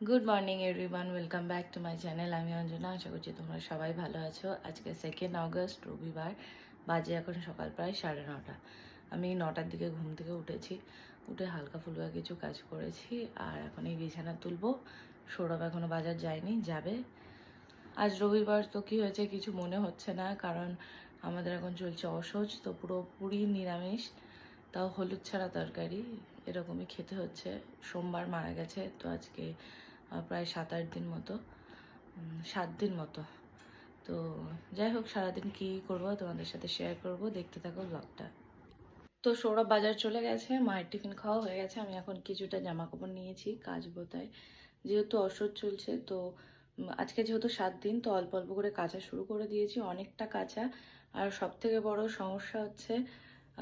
Good morning everyone, welcome back to my channel. আমি অঞ্জনা, আশা করছি তোমরা সবাই ভালো আছো। আজকে 2 অগস্ট রবিবার, বাজে এখন সকাল প্রায় 9:30। আমি 9টার দিকে ঘুম থেকে উঠেছি, উঠে হালকা ফুলকা কিছু কাজ করেছি আর এখন এই বিছানা তুলবো। সৌরভ এখনও বাজার যায়নি, যাবে। আজ রবিবার তো কী হয়েছে কিছু মনে হচ্ছে না, কারণ আমাদের এখন চলছে অসহ্য, তো পুরোপুরি নিরামিষ, তাও হলুদ ছাড়া তরকারি, এরকমই খেতে হচ্ছে। সোমবার মারা গেছে, তো আজকে প্রায় 7-8 দিন মতো, 7 দিন মতো। তো যাই হোক, সারাদিন কী করবো তোমাদের সাথে শেয়ার করব, দেখতে থাকো ব্লগটা। তো সৌরভ বাজার চলে গেছে, মায়ের টিফিন খাওয়া হয়ে গেছে। আমি এখন কিছুটা জামা কাপড় নিয়েছি কাচবো, তাই যেহেতু অসহ্য চলছে, তো আজকে যেহেতু 7 দিন, তো অল্প অল্প করে কাচা শুরু করে দিয়েছি, অনেকটা কাচা। আর সব থেকে বড় সমস্যা হচ্ছে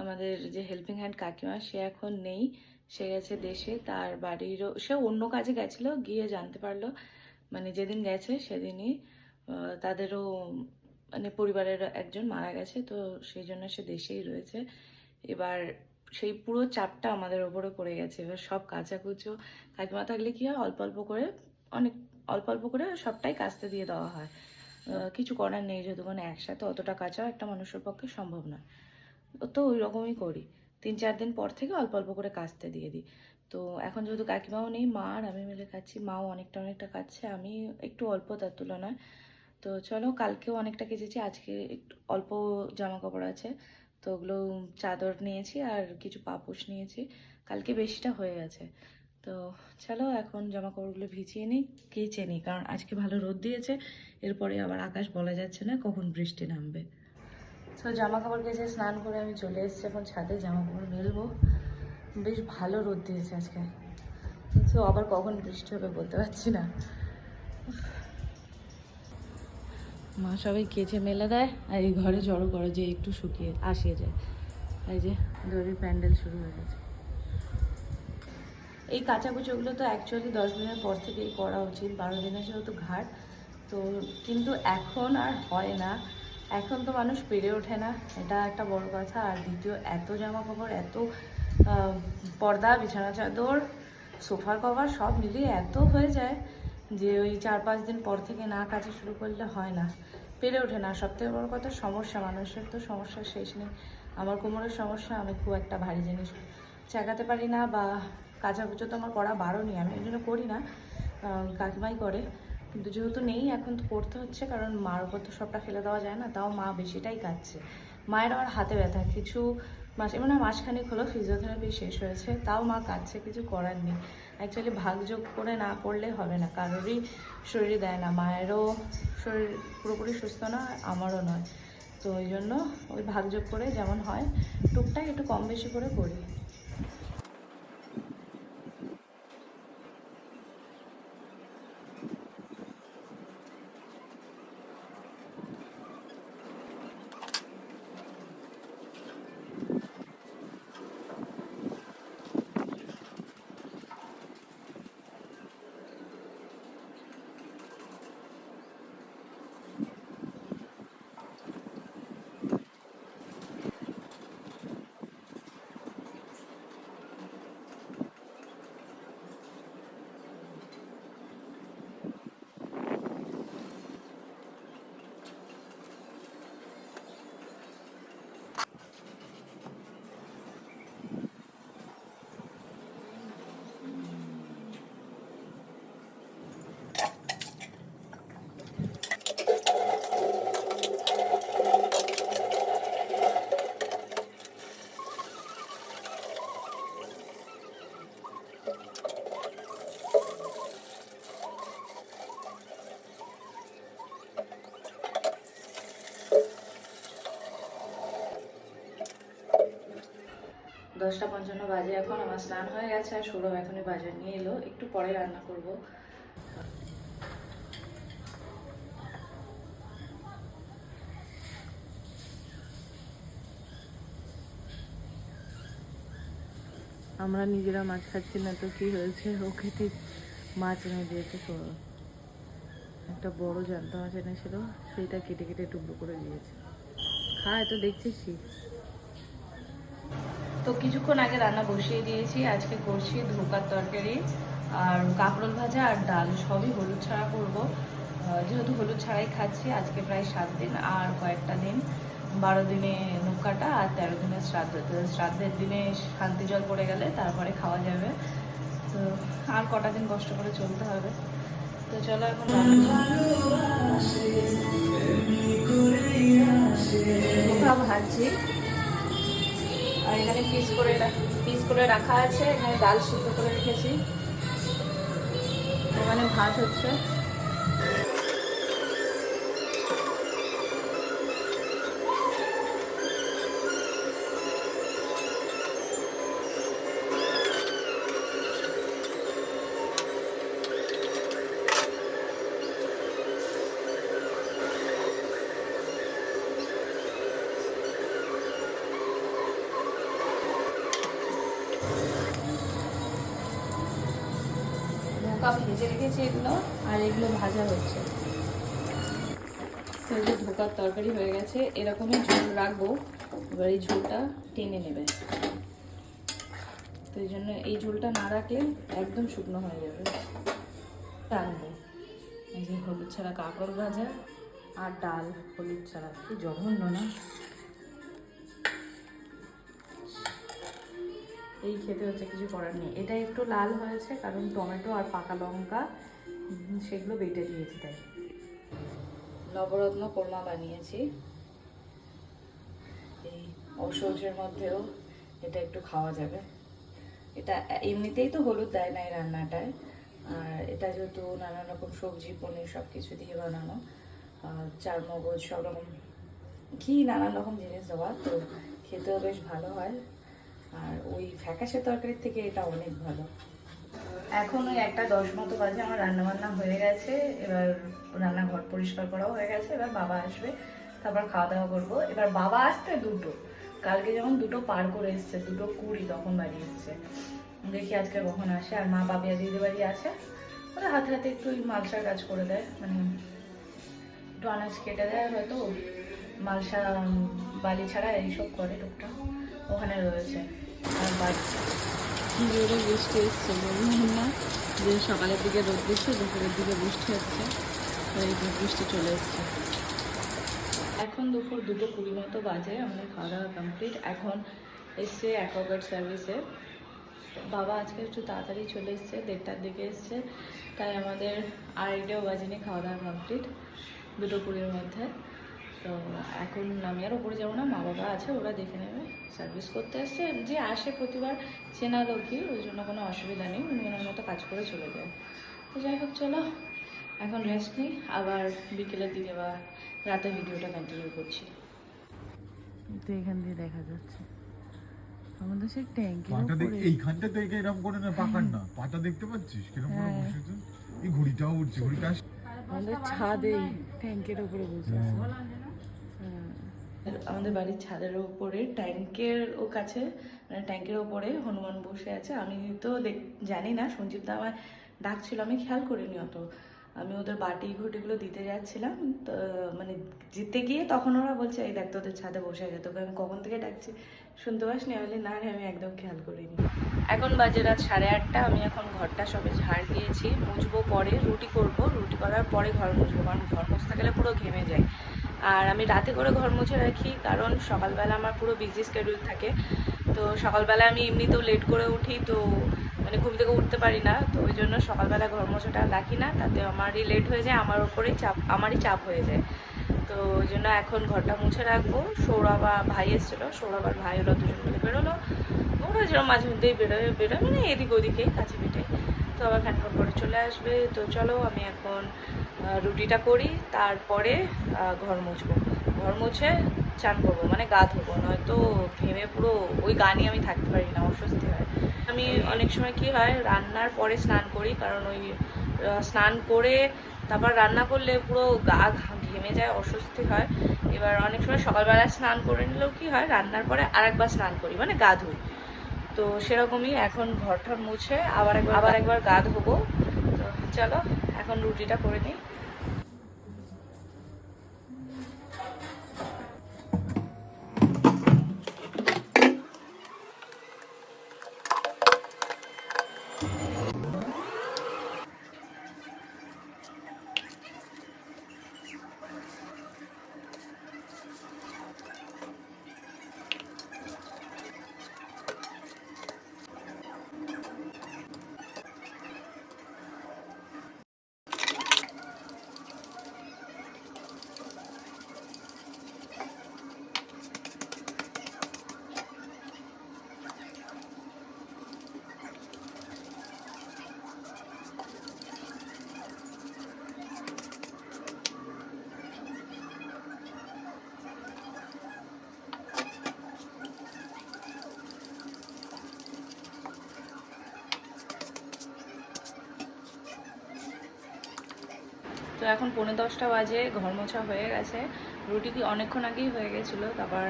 আমাদের যে হেল্পিং হ্যান্ড কাকিমা, সে এখন নেই, সে গেছে দেশে। তার বাড়িরও, সে অন্য কাজে গেছিলো, গিয়ে জানতে পারলো মানে যেদিন গেছে সেদিনই তাদেরও মানে পরিবারের একজন মারা গেছে, তো সেই জন্য সে দেশেই রয়েছে। এবার সেই পুরো চাপটা আমাদের ওপরে পড়ে গেছে। এবার সব কাচাকুচো কাকিমা থাকলে কি হয়, অল্প অল্প করে, অনেক অল্প অল্প করে সবটাই কাচতে দিয়ে দেওয়া হয়। কিছু করার নেই, যেহেতু মানে একসাথে অতটা কাচাও একটা মানুষের পক্ষে সম্ভব নয়। তো ওই রকমই করি, 3-4 দিন পর থেকে অল্প অল্প করে কাচতে দিয়ে দিই। তো এখন যেহেতু কাকিমাও নেই, মা আর আমি মিলে কাচ্ছি। মাও অনেকটা অনেকটা কাচ্ছে, আমি একটু অল্প তার তুলনায়। তো চলো, কালকেও অনেকটা কেচেছি, আজকে একটু অল্প জামা কাপড় আছে, তো ওগুলো চাদর নিয়েছি আর কিছু পাপোশ নিয়েছি, কালকে বেশিটা হয়ে গেছে। তো চলো এখন জামা কাপড়গুলো ভিজিয়ে নিই, কেচে নিই, কারণ আজকে ভালো রোদ দিয়েছে। এরপরে আবার আকাশ বলা যাচ্ছে না কখন বৃষ্টি নামবে। তো জামা কাপড় কেচে স্নান করে আমি চলে এসেছি এখন ছাদে, জামা কাপড় মেলবো। বেশ ভালো রোদ দিয়েছে আজকে, কিন্তু আবার কখন বৃষ্টি হবে বলতে পারছি না। মা সবাই কেচে মেলে দেয় আর এই ঘরে জড়ো করে, যে একটু শুকিয়ে আসিয়ে যায়। এই যে দড়ির প্যান্ডেল শুরু হয়ে গেছে। এই কাচাকুচোগুলো তো অ্যাকচুয়ালি 10 দিনের পর থেকেই করা উচিত, 12 দিনের যেহেতু ঘাট, তো কিন্তু এখন আর হয় না। এখন তো মানুষ পেরে ওঠে না, এটা একটা বড় কথা। আর দ্বিতীয়, এত জামা কাপড়, এত পর্দা, বিছানা চাদর, সোফার কভার সব মিলিয়ে এত হয়ে যায় যে ওই 4-5 দিন পর থেকে না কাচা শুরু করলে হয় না, পেরে ওঠে না। সবথেকে বড় কথা সমস্যা, মানুষের তো সমস্যার শেষ নেই। আমার কোমরের সমস্যা, আমি খুব একটা ভারী জিনিস চাকাতে পারি না, বা কাচাকুচো তো আমার করা বারণই, আমি এই জন্য করি না, কাকিমাই করে। কিন্তু যেহেতু নেই, এখন তো করতে হচ্ছে, কারণ মার ওপর তো সবটা ফেলে দেওয়া যায় না। তাও মা বেশিটাই কাটছে। মায়ের আবার হাতে ব্যথা, কিছু মাস মানে মাসখানেক হলো ফিজিওথেরাপি শেষ হয়েছে, তাও মা কাটছে, কিছু করার নেই। অ্যাকচুয়ালি ভাগযোগ করে না করলে হবে না, কারোরই শরীরে দেয় না। মায়েরও শরীর পুরোপুরি সুস্থ না, আমারও নয়। তো ওই জন্য ওই ভাগযোগ করে যেমন হয় টুকটাক একটু কম বেশি করে করি। 10টা 55 বাজে এখন, আমার স্নান হয়ে গেছে আর সৌরভ এখনই বাজার নিয়ে এলো, একটু পরে রান্না করব। আমরা নিজেরা মাছ খাচ্ছি না তো কি হয়েছে, ওকে ঠিক মাছ এনে দিয়েছে সৌরভ। একটা বড় জ্যান্ত মাছ এনেছিল, সেইটা কেটে কেটে টুকরো করে দিয়েছে। খায় তো দেখছিস। তো কিছুক্ষণ আগে রান্না বসিয়ে দিয়েছি, আজকে করছি ধোকার তরকারি। আর কাঁকরোল ভাজা আর ডাল সবই হলুদ ছাড়া করবো। যেহেতু হলুদ ছাড়াই খাচ্ছি আজকে প্রায় 7 দিন, আর কয়েকটা দিন 12 দিনে নৌকাটা আর 13 দিনে শ্রাদ্ধ। তো শ্রাদ্ধের দিনে শান্তি জল পড়ে গেলে তারপরে খাওয়া যাবে। তো আর কটা দিন কষ্ট করে চলতে হবে। তো চলো এখন ভাজছি। আর এখানে পিস করে রাখা আছে, এখানে ডাল সিদ্ধ করে রেখেছি, ওখানে ভাত হচ্ছে। ভেজে রেখেছি এগুলো, আর এগুলো ভাজা হচ্ছে। তো এই যে ধোকার তরকারি হয়ে গেছে, এরকমই ঝোল রাখবো, এবার এই ঝোলটা টেনে নেবে। তো এই জন্য এই ঝোলটা না রাখলে একদম শুকনো হয়ে যাবে। রাখবো এই যে হলুদ ছাড়া কাঁকড় ভাজা আর ডাল হলুদ ছাড়া, কি জঘন্য না? এই খেতে হচ্ছে, কিছু করার নেই। এটা একটু লাল হয়েছে কারণ টমেটো আর পাকা লঙ্কা সেগুলো বেটে দিয়েছি তাই। নবরত্ন কোরমা বানিয়েছি, এই অসহ্যের মধ্যেও এটা একটু খাওয়া যাবে। এটা এমনিতেই তো হলুদ দেয় না এই রান্নাটায়, আর এটা যেহেতু নানা রকম সবজি পনির সব কিছু দিয়ে বানানো, চার মগজ সব রকম ঘি নানান রকম জিনিস দেওয়া, তো খেতেও বেশ ভালো হয়। আর ওই ফ্যাকাশে তরকারির থেকে এটা অনেক ভালো। এখন ওই 1:10 মতো বাজে, আমার রান্নাবান্না হয়ে গেছে। এবার রান্নাঘর পরিষ্কার করাও হয়ে গেছে। এবার বাবা আসবে, তারপর খাওয়া দাওয়া করবো। এবার বাবা আসতে 2টো, কালকে যেমন 2টো পার করে এসছে, 2:20 তখন বাড়ি এসছে। দেখি আজকে কখন আসে। আর মা বাবিয়া দিদি বাড়ি আছে, ওরা হাতে হাতে একটু ওই মালসার কাজ করে দেয়, মানে একটু আনাজ কেটে দেয় হয়তো, মালসা বালি ছাড়া এইসব করে টুকটাক, ওখানে রয়েছে। আর বাড়ি কি জোরে বৃষ্টি এসছে, বললাম না যে সকালের দিকে রোদ দিচ্ছে, দুপুরের দিকে বৃষ্টি হচ্ছে, তো এই বৃষ্টি চলে এসছে। এখন দুপুর 2:20 মতো বাজে, আমাদের খাওয়া দাওয়া কমপ্লিট। এখন এসছে অ্যাকোয়াগার্ড সার্ভিসে। বাবা আজকে একটু তাড়াতাড়ি চলে এসছে, 1:30টার দিকে এসছে, তাই আমাদের 2:30টাও বাজেনি, খাওয়া দাওয়া কমপ্লিট 2:20-র মধ্যে। তো এখন আমি আর ওপরে যাবো না, মা বাবা আছে, ওরা দেখে নেবে। সার্ভিস করতে আসছে, যে আসে প্রতিবার চেনা লোকই, ওই জন্য কোনো অসুবিধা নেই, উনি ওনার মতো কাজ করে চলে যায়। তো যাই হোক, চলো এখন রেস্ট নিই, আবার বিকেলের দিকে বা রাতে ভিডিওটা কন্টিনিউ করছি। তো এখান দিয়ে দেখা যাচ্ছে আমাদের সেই ট্যাঙ্কি, এইখানটা থেকে এরকম করে না পাকার না, পাটা দেখতে পাচ্ছিস কিরকম করে বসেছে, এই ঘড়িটাও উঠছে, ঘড়িটা আমাদের ছাদে ট্যাঙ্কের উপরে বসে আছে। আমাদের বাড়ির ছাদের উপরে ট্যাঙ্কের ও কাছে, মানে ট্যাঙ্কের ওপরে হনুমান বসে আছে। আমি তো জানি না, সঞ্জীব দা আমায় ডাকছিল, আমি খেয়াল করিনি অত। আমি ওদের বাটি ঘটিগুলো দিতে যাচ্ছিলাম, তো মানে জিতে গিয়ে তখন ওরা বলছে এই দেখ তোদের ছাদে বসে আছে, তোকে আমি কখন থেকে ডাকছি শুনতে পাসনি? বলে না রে, আমি একদম খেয়াল করিনি। এখন বাজে রাত 8:30। আমি এখন ঘরটা সবে ঝাড় দিয়েছি, মুছবো পরে, রুটি করব, রুটি করার পরে ঘর মুছবো, কারণ ঘর মুছতে গেলে পুরো ঘেমে যায়। আর আমি রাতে করে ঘর মুছে রাখি, কারণ সকালবেলা আমার পুরো বিজি শিডিউল থাকে। তো সকালবেলা আমি এমনিতেও লেট করে উঠি, তো মানে ঘুম থেকে উঠতে পারি না, তো ওই জন্য সকালবেলা ঘর মোছাটা রাখি না, তাতে আমারই লেট হয়ে যায়, আমার ওপরেই আমারই চাপ হয়ে যায়। তো ওই জন্য এখন ঘরটা মুছে রাখবো। সৌরভ আর ভাই এসেছিলো, সৌরভ আর ভাই ওরা দুজন মিলে বেরোলো, ওরা যেরকম মাঝে মধ্যেই বেরোয় মানে এদিক ওদিকেই কাছে পিঠে, তো আবার খানিক্ষণ পরে চলে আসবে। তো চলো আমি এখন রুটিটা করি, তারপরে ঘর মুছবো, ঘর মুছে চান করবো, মানে গা ধোবো, নয়তো ঘেমে পুরো ওই গা নিয়ে আমি থাকতে পারি না, অস্বস্তি হয়। আমি অনেক সময় কি হয়, রান্নার পরে স্নান করি, কারণ ওই স্নান করে তারপর রান্না করলে পুরো গা ঘেমে যায়, অস্বস্তি হয়। এবার অনেক সময় সকালবেলা স্নান করে নিলেও কি হয়, রান্নার পরে আরেকবার স্নান করি, মানে গা ধুই। তো সেরকমই এখন ঘরটা মুছে আবার একবার গা ধোবো। তো চলো এখন রুটিটা করে নিই। তো এখন 9:45 বাজে, ঘর মোছা হয়ে গেছে, রুটি কি অনেকক্ষণ আগেই হয়ে গেছিলো। তারপর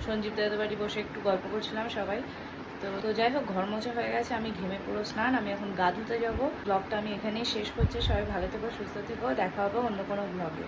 সঞ্জীব দাদার বাড়ি বসে একটু গল্প করছিলাম সবাই। তো যাই হোক, ঘর মোছা হয়ে গেছে, আমি ঘেমে পুরো স্নান। আমি এখন গা ধুতে যাবো। ব্লগটা আমি এখানেই শেষ করছি। সবাই ভালো থেকো, সুস্থ থেকো, দেখা হবে অন্য কোনো ব্লগে।